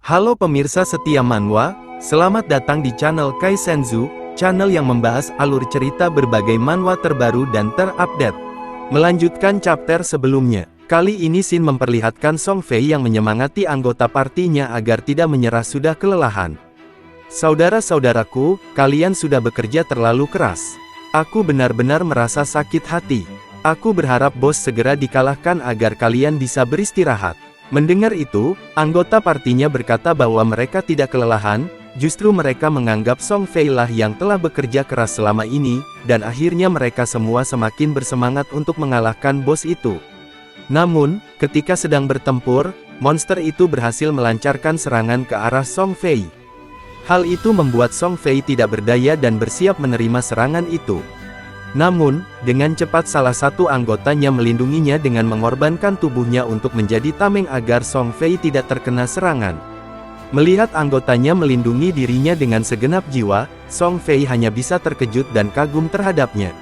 Halo pemirsa setia manhwa, selamat datang di channel Kaizenzu, channel yang membahas alur cerita berbagai manhwa terbaru dan terupdate. Melanjutkan chapter sebelumnya, kali ini Shin memperlihatkan Song Fei yang menyemangati anggota partinya agar tidak menyerah sudah kelelahan. Saudara-saudaraku, kalian sudah bekerja terlalu keras. Aku benar-benar merasa sakit hati. Aku berharap bos segera dikalahkan agar kalian bisa beristirahat. Mendengar itu, anggota partinya berkata bahwa mereka tidak kelelahan, justru mereka menganggap Song Fei lah yang telah bekerja keras selama ini, dan akhirnya mereka semua semakin bersemangat untuk mengalahkan bos itu. Namun, ketika sedang bertempur, monster itu berhasil melancarkan serangan ke arah Song Fei. Hal itu membuat Song Fei tidak berdaya dan bersiap menerima serangan itu. Namun, dengan cepat salah satu anggotanya melindunginya dengan mengorbankan tubuhnya untuk menjadi tameng agar Song Fei tidak terkena serangan. Melihat anggotanya melindungi dirinya dengan segenap jiwa, Song Fei hanya bisa terkejut dan kagum terhadapnya.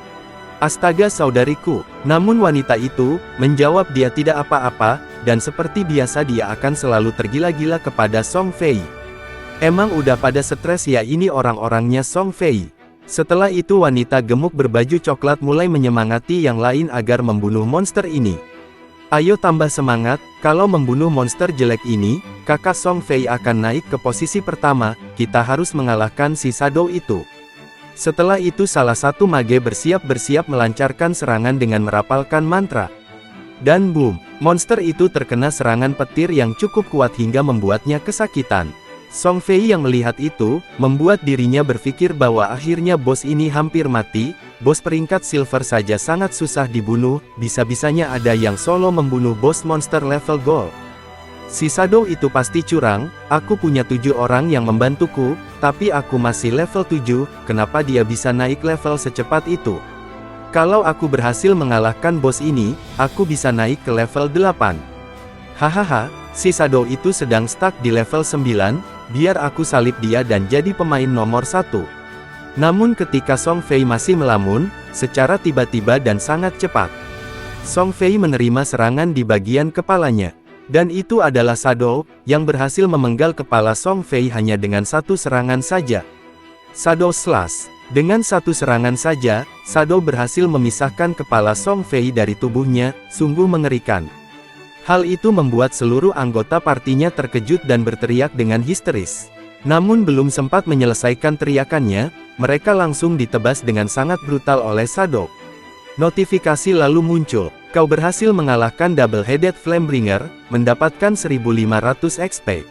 Astaga saudariku, namun wanita itu menjawab dia tidak apa-apa, dan seperti biasa dia akan selalu tergila-gila kepada Song Fei. Emang udah pada stres ya ini orang-orangnya Song Fei. Setelah itu wanita gemuk berbaju coklat mulai menyemangati yang lain agar membunuh monster ini. Ayo tambah semangat, kalau membunuh monster jelek ini, kakak Song Fei akan naik ke posisi pertama, kita harus mengalahkan si Shadow itu. Setelah itu salah satu mage bersiap-bersiap melancarkan serangan dengan merapalkan mantra. Dan boom, monster itu terkena serangan petir yang cukup kuat hingga membuatnya kesakitan. Song Fei yang melihat itu, membuat dirinya berpikir bahwa akhirnya bos ini hampir mati, bos peringkat silver saja sangat susah dibunuh, bisa-bisanya ada yang solo membunuh bos monster level gold. Si Shadow itu pasti curang, aku punya 7 orang yang membantuku, tapi aku masih level 7, kenapa dia bisa naik level secepat itu? Kalau aku berhasil mengalahkan bos ini, aku bisa naik ke level 8. Hahaha, si Shadow itu sedang stuck di level 9, biar aku salib dia dan jadi pemain nomor 1. Namun ketika Song Fei masih melamun, secara tiba-tiba dan sangat cepat, Song Fei menerima serangan di bagian kepalanya. Dan itu adalah Shadow, yang berhasil memenggal kepala Song Fei hanya dengan satu serangan saja. Shadow Slash. Dengan satu serangan saja, Shadow berhasil memisahkan kepala Song Fei dari tubuhnya, sungguh mengerikan. Hal itu membuat seluruh anggota partinya terkejut dan berteriak dengan histeris. Namun belum sempat menyelesaikan teriakannya, mereka langsung ditebas dengan sangat brutal oleh Shadow. Notifikasi lalu muncul, kau berhasil mengalahkan Double-Headed Flamebringer, mendapatkan 1500 XP.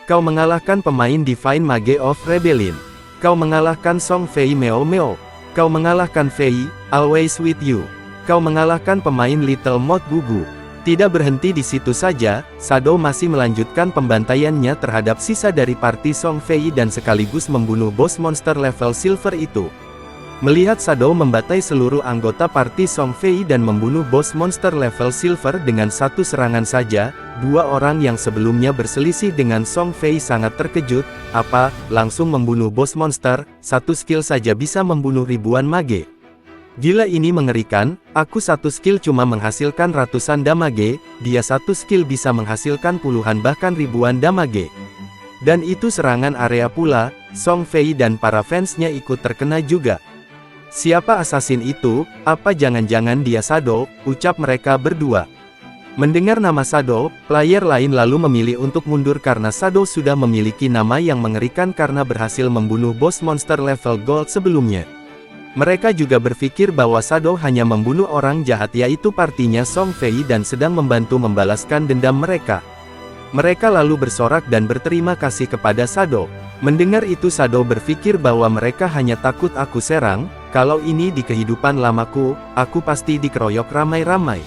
Kau mengalahkan pemain Divine Mage of Rebellion. Kau mengalahkan Song Fei Meo Meo. Kau mengalahkan Fei, Always With You. Kau mengalahkan pemain Little Moth Gugu. Tidak berhenti di situ saja, Shadow masih melanjutkan pembantaiannya terhadap sisa dari party Song Fei dan sekaligus membunuh bos monster level silver itu. Melihat Shadow membantai seluruh anggota party Song Fei dan membunuh bos monster level silver dengan satu serangan saja, dua orang yang sebelumnya berselisih dengan Song Fei sangat terkejut, apa, langsung membunuh bos monster, satu skill saja bisa membunuh ribuan mage. Gila ini mengerikan, aku satu skill cuma menghasilkan ratusan damage, dia satu skill bisa menghasilkan puluhan bahkan ribuan damage. Dan itu serangan area pula, Song Fei dan para fansnya ikut terkena juga. Siapa assassin itu, apa jangan-jangan dia Shadow, ucap mereka berdua. Mendengar nama Shadow, player lain lalu memilih untuk mundur karena Shadow sudah memiliki nama yang mengerikan karena berhasil membunuh bos monster level gold sebelumnya. Mereka juga berpikir bahwa Shadow hanya membunuh orang jahat yaitu partinya Song Fei dan sedang membantu membalaskan dendam mereka. Mereka lalu bersorak dan berterima kasih kepada Shadow. Mendengar itu Shadow berpikir bahwa mereka hanya takut aku serang, kalau ini di kehidupan lamaku, aku pasti dikeroyok ramai-ramai.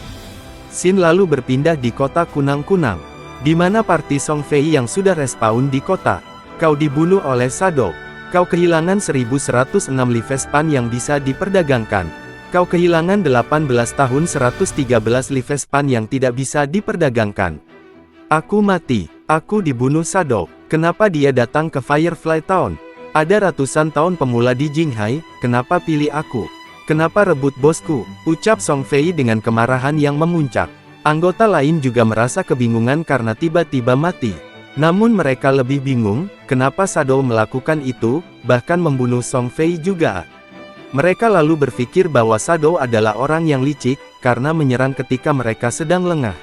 Shin lalu berpindah di kota Kunang-Kunang. Di mana party Song Fei yang sudah respawn di kota. Kau dibunuh oleh Shadow. Kau kehilangan 1106 Livespan yang bisa diperdagangkan. Kau kehilangan 18 tahun 113 Livespan yang tidak bisa diperdagangkan. Aku mati. Aku dibunuh Shadow. Kenapa dia datang ke Firefly Town? Ada ratusan tahun pemula di Jinghai, kenapa pilih aku? Kenapa rebut bosku? Ucap Song Fei dengan kemarahan yang memuncak. Anggota lain juga merasa kebingungan karena tiba-tiba mati. Namun mereka lebih bingung, kenapa Shadow melakukan itu, bahkan membunuh Song Fei juga. Mereka lalu berpikir bahwa Shadow adalah orang yang licik, karena menyerang ketika mereka sedang lengah.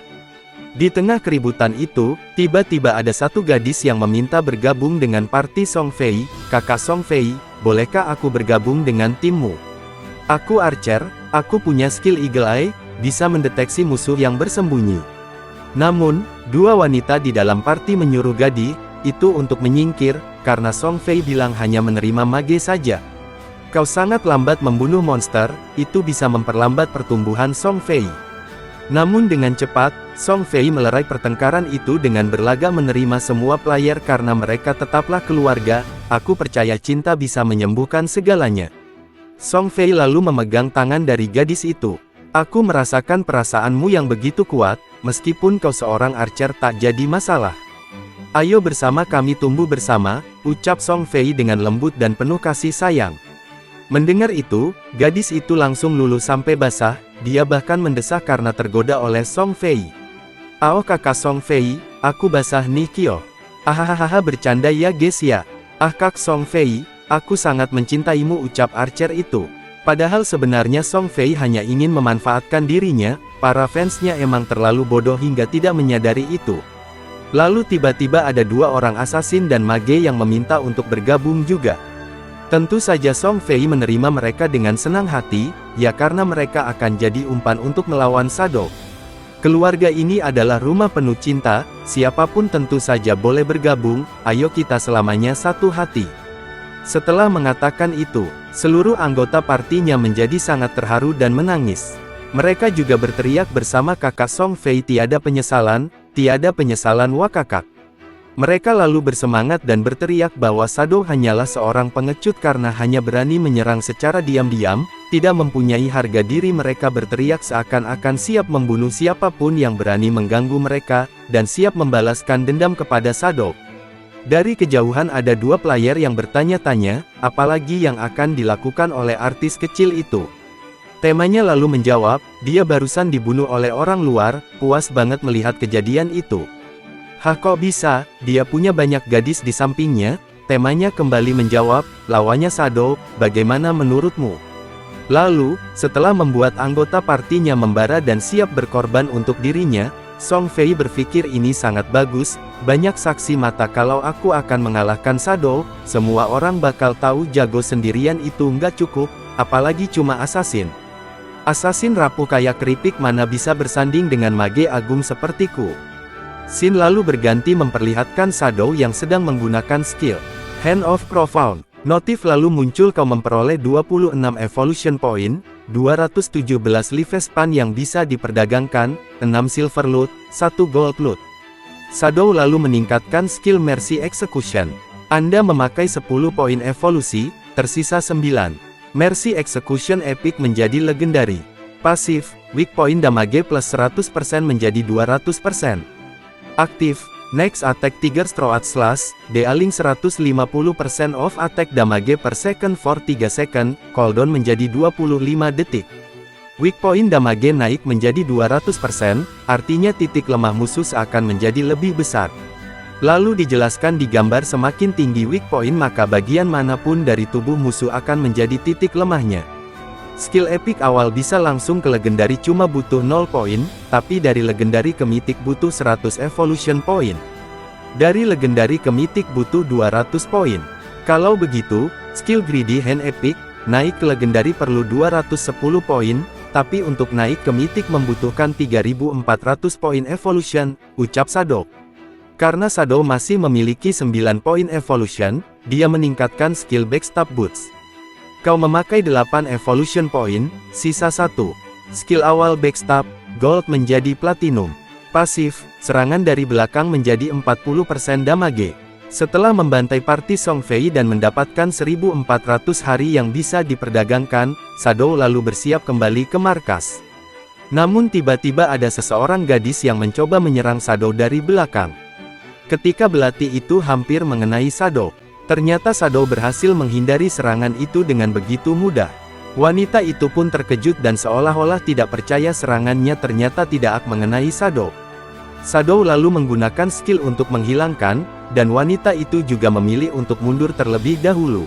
Di tengah keributan itu, tiba-tiba ada satu gadis yang meminta bergabung dengan party Song Fei. "Kakak Song Fei, bolehkah aku bergabung dengan timmu? Aku archer, aku punya skill Eagle Eye, bisa mendeteksi musuh yang bersembunyi." Namun, dua wanita di dalam party menyuruh gadis itu untuk menyingkir, karena Song Fei bilang hanya menerima mage saja. "Kau sangat lambat membunuh monster, itu bisa memperlambat pertumbuhan Song Fei." Namun dengan cepat, Song Fei melerai pertengkaran itu dengan berlagak menerima semua player karena mereka tetaplah keluarga. "Aku percaya cinta bisa menyembuhkan segalanya." Song Fei lalu memegang tangan dari gadis itu. "Aku merasakan perasaanmu yang begitu kuat, meskipun kau seorang archer tak jadi masalah. Ayo bersama kami tumbuh bersama," ucap Song Fei dengan lembut dan penuh kasih sayang. Mendengar itu, gadis itu langsung luluh sampai basah, dia bahkan mendesah karena tergoda oleh Song Fei. "Ao kakak Song Fei, aku basah nih Kyo." "Ahahaha bercanda ya guys ya. Ah kak Song Fei, aku sangat mencintaimu," ucap archer itu. Padahal sebenarnya Song Fei hanya ingin memanfaatkan dirinya, para fansnya emang terlalu bodoh hingga tidak menyadari itu. Lalu tiba-tiba ada dua orang assassin dan mage yang meminta untuk bergabung juga. Tentu saja Song Fei menerima mereka dengan senang hati, ya karena mereka akan jadi umpan untuk melawan Shadow. Keluarga ini adalah rumah penuh cinta, siapapun tentu saja boleh bergabung, ayo kita selamanya satu hati. Setelah mengatakan itu, seluruh anggota partinya menjadi sangat terharu dan menangis. Mereka juga berteriak bersama kakak Song Fei, "Tiada penyesalan wah kakak." Mereka lalu bersemangat dan berteriak bahwa Shadow hanyalah seorang pengecut karena hanya berani menyerang secara diam-diam, tidak mempunyai harga diri. Mereka berteriak seakan-akan siap membunuh siapapun yang berani mengganggu mereka, dan siap membalaskan dendam kepada Shadow. Dari kejauhan ada dua player yang bertanya-tanya, apalagi yang akan dilakukan oleh artis kecil itu. Temanya lalu menjawab, dia barusan dibunuh oleh orang luar, puas banget melihat kejadian itu. "Hah kok bisa, dia punya banyak gadis di sampingnya?" Temanya kembali menjawab, lawannya Shadow, bagaimana menurutmu? Lalu, setelah membuat anggota partinya membara dan siap berkorban untuk dirinya, Song Fei berpikir ini sangat bagus, banyak saksi mata kalau aku akan mengalahkan Shadow, semua orang bakal tahu jago sendirian itu nggak cukup, apalagi cuma assassin. Assassin rapuh kayak keripik mana bisa bersanding dengan mage agung sepertiku. Scene lalu berganti memperlihatkan Shadow yang sedang menggunakan skill Hand of Profound. Notif lalu muncul, kau memperoleh 26 evolution point, 217 life span yang bisa diperdagangkan, 6 silver loot, 1 gold loot. Shadow lalu meningkatkan skill Mercy Execution. Anda memakai 10 poin evolusi, tersisa 9. Mercy Execution Epic menjadi legendary. Pasif, weak point damage plus 100% menjadi 200%. Aktif, next attack Tiger Stroat Slash, dealing 150% of attack damage per second for 3 second, cooldown menjadi 25 detik. Weak point damage naik menjadi 200%, artinya titik lemah musuh akan menjadi lebih besar. Lalu dijelaskan di gambar semakin tinggi weak point maka bagian manapun dari tubuh musuh akan menjadi titik lemahnya. Skill epic awal bisa langsung ke legendary cuma butuh 0 poin, tapi dari legendary ke mythic butuh 100 evolution point. Dari legendary ke mythic butuh 200 poin. Kalau begitu, skill greedy hand epic, naik ke legendary perlu 210 poin, tapi untuk naik ke mythic membutuhkan 3400 poin evolution, ucap Shadow. Karena Shadow masih memiliki 9 poin evolution, dia meningkatkan skill backstab boots. Kau memakai 8 evolution point, sisa 1. Skill awal backstab, gold menjadi platinum. Pasif, serangan dari belakang menjadi 40% damage. Setelah membantai party Song Fei dan mendapatkan 1400 hari yang bisa diperdagangkan, Shadow lalu bersiap kembali ke markas. Namun tiba-tiba ada seseorang gadis yang mencoba menyerang Shadow dari belakang. Ketika belati itu hampir mengenai Shadow, ternyata Shadow berhasil menghindari serangan itu dengan begitu mudah. Wanita itu pun terkejut dan seolah-olah tidak percaya serangannya ternyata tidak mengenai Shadow. Shadow lalu menggunakan skill untuk menghilangkan, dan wanita itu juga memilih untuk mundur terlebih dahulu.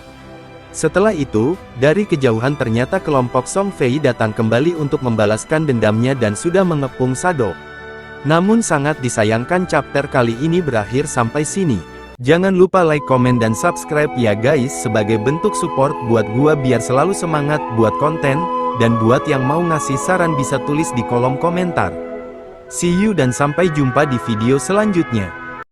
Setelah itu, dari kejauhan ternyata kelompok Song Fei datang kembali untuk membalaskan dendamnya dan sudah mengepung Shadow. Namun sangat disayangkan chapter kali ini berakhir sampai sini. Jangan lupa like, komen dan subscribe ya guys sebagai bentuk support buat gua biar selalu semangat buat konten, dan buat yang mau ngasih saran bisa tulis di kolom komentar. See you dan sampai jumpa di video selanjutnya.